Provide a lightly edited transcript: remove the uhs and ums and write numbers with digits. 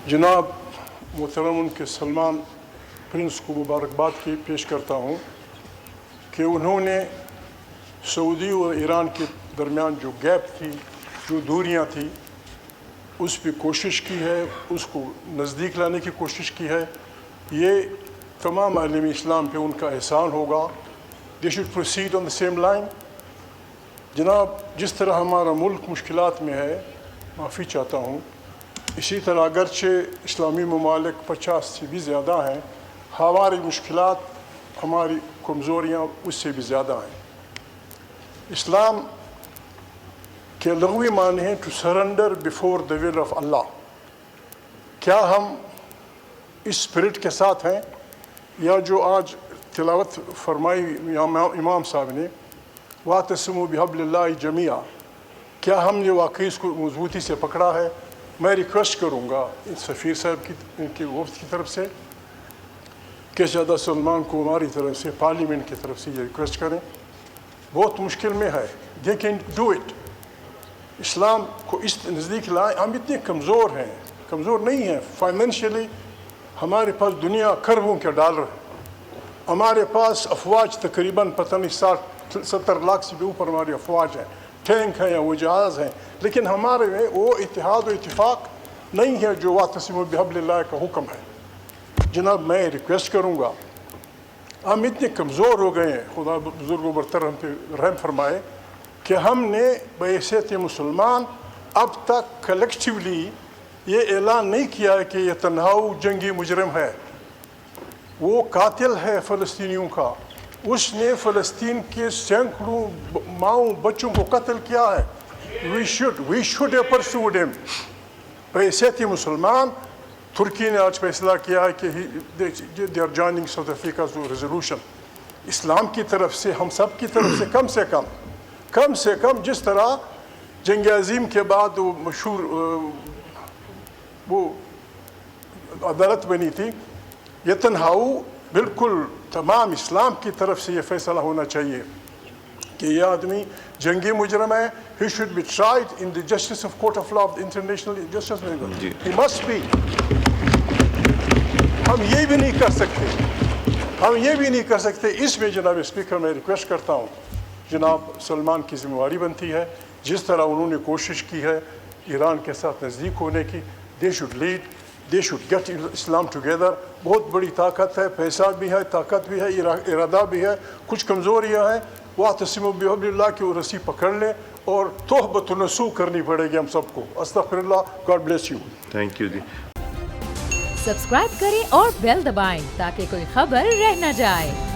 जनाब मोहतरम उनके सलमान प्रिंस को मुबारकबाद की पेश करता हूँ कि उन्होंने सऊदी और ईरान के दरमियान जो गैप थी, जो दूरियाँ थी, उस पर कोशिश की है, उसको नज़दीक लाने की कोशिश की है। ये तमाम आलमी इस्लाम पे उनका एहसान होगा। They should proceed on the same line. जनाब, जिस तरह हमारा मुल्क मुश्किलात में है, माफ़ी चाहता हूँ, इसी तरह अगरचे इस्लामी ममालिक 50 से भी ज़्यादा हैं, हमारी मुश्किलात, हमारी कमज़ोरियाँ उससे भी ज़्यादा हैं। इस्लाम के लग़वी माने हैं to surrender before the will of Allah. क्या हम इस स्पिरिट के साथ हैं, या जो आज तिलावत फरमाई इमाम साहब ने, वातसिमू बिहब्लिल्लाहि जमीआ, क्या हमने वाकई इसको मजबूती से पकड़ा है? मैं रिक्वेस्ट करूँगा सफ़ीर साहब की, इनकी वफ़द की तरफ से कि शहज़ादा सलमान को हमारी तरफ से, पार्लियामेंट की तरफ से ये रिक्वेस्ट करें। बहुत मुश्किल में है, दे कैन डू इट। इस्लाम को इस नज़दीक लाएँ। हम इतने कमज़ोर हैं, कमज़ोर नहीं हैं फाइनेंशियली। हमारे पास दुनिया खरबों के डॉलर है, हमारे पास अफवाज तकरीबन पता नहीं 60-70 लाख से भी ऊपर हमारी अफवाज हैं, टैंक हैं या वो जहाज़ हैं, लेकिन हमारे में वो इत्तेहाद और इत्तिफाक नहीं है जो वातसिमू बिहब्लिल्लाह का हुक्म है। जनाब, मैं रिक्वेस्ट करूँगा, हम इतने कमज़ोर हो गए हैं, खुदा बुज़ुर्ग बरतर हम पे रहम फरमाए, कि हमने बहैसियत मुसलमान अब तक कलेक्टिवली ये ऐलान नहीं किया है कि ये तन्हाऊ जंगी मुजरम है, वो कातिल है फ़लस्तीनियों का, उसने फ़लस्तीन के सैकड़ों माओं बच्चों को कत्ल किया है। We should have pursued him। बहैसियत मुसलमान तुर्की ने आज फैसला किया है कि they are joining South Africa resolution. इस्लाम की तरफ से, हम सब की तरफ से कम से कम जिस तरह जंग अज़ीम के बाद वो मशहूर वो अदालत बनी थी, ये तन्हाऊ बिल्कुल तमाम इस्लाम की तरफ से ये फैसला होना चाहिए कि ये आदमी जंगी मुजरम है। He should be tried in the justice of court of law of international justice, he must be. हम ये भी नहीं कर सकते, इसमें जनाब स्पीकर मैं रिक्वेस्ट करता हूँ, जनाब सलमान की जिम्मेवारी बनती है, जिस तरह उन्होंने कोशिश की है ईरान के साथ नज़दीक होने की, they should lead, they should get Islam together. बहुत बड़ी ताकत है, पैसा भी है, ताकत भी है, इरादा भी है, कुछ कमज़ोरियाँ हैं, वातसिमू बिहब्लिल्लाह की वो रस्सी पकड़ लें और तौबत नसूह करनी पड़ेगी हम सबको। अस्तग़फिरुल्लाह, god bless you. Thank you जी। सब्सक्राइब करें और बेल दबाएं ताकि कोई खबर रह न जाए।